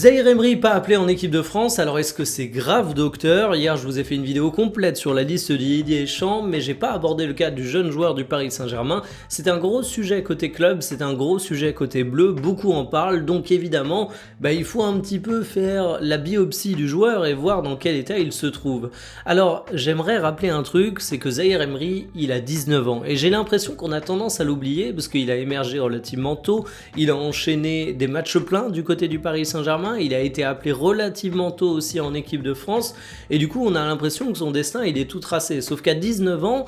Zaïre Emery pas appelé en équipe de France, alors est-ce que c'est grave docteur? Hier je vous ai fait une vidéo complète sur la liste de Didier Deschamps, mais j'ai pas abordé le cas du jeune joueur du Paris Saint-Germain. C'est un gros sujet côté club, c'est un gros sujet côté bleu, beaucoup en parlent, donc évidemment il faut un petit peu faire la biopsie du joueur et voir dans quel état il se trouve. Alors j'aimerais rappeler un truc, c'est que Zaïre Emery il a 19 ans, et j'ai l'impression qu'on a tendance à l'oublier parce qu'il a émergé relativement tôt, il a enchaîné des matchs pleins du côté du Paris Saint-Germain. Il a été appelé relativement tôt aussi en équipe de France et du coup on a l'impression que son destin il est tout tracé, sauf qu'à 19 ans,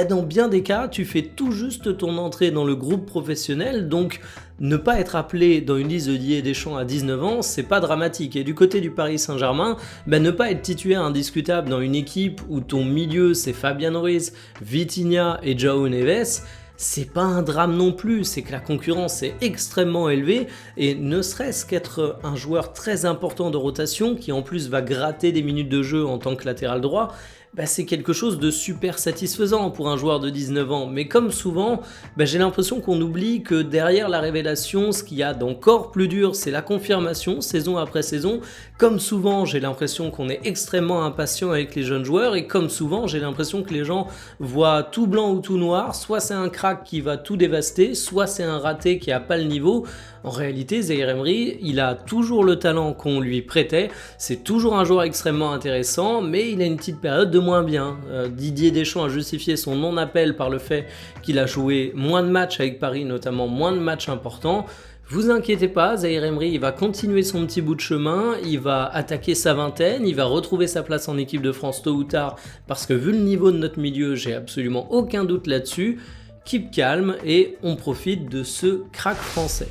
dans bien des cas tu fais tout juste ton entrée dans le groupe professionnel, donc ne pas être appelé dans une liste de Didier Deschamps à 19 ans, c'est pas dramatique. Et du côté du Paris Saint-Germain, ne pas être titulaire indiscutable dans une équipe où ton milieu c'est Fabian Ruiz, Vitinha et João Neves, c'est pas un drame non plus, c'est que la concurrence est extrêmement élevée et ne serait-ce qu'être un joueur très important de rotation qui en plus va gratter des minutes de jeu en tant que latéral droit, c'est quelque chose de super satisfaisant pour un joueur de 19 ans. Mais comme souvent, j'ai l'impression qu'on oublie que derrière la révélation, ce qu'il y a d'encore plus dur, c'est la confirmation, saison après saison. Comme souvent, j'ai l'impression qu'on est extrêmement impatient avec les jeunes joueurs et comme souvent, j'ai l'impression que les gens voient tout blanc ou tout noir, soit c'est un crack qui va tout dévaster, soit c'est un raté qui n'a pas le niveau. En réalité, Zaïre Emery, il a toujours le talent qu'on lui prêtait, c'est toujours un joueur extrêmement intéressant, mais il a une petite période de moins bien. Didier Deschamps a justifié son non-appel par le fait qu'il a joué moins de matchs avec Paris, notamment moins de matchs importants. Vous inquiétez pas, Zaïre Emery il va continuer son petit bout de chemin, il va attaquer sa vingtaine, il va retrouver sa place en équipe de France tôt ou tard, parce que vu le niveau de notre milieu, j'ai absolument aucun doute là-dessus. Keep calme et on profite de ce crack français.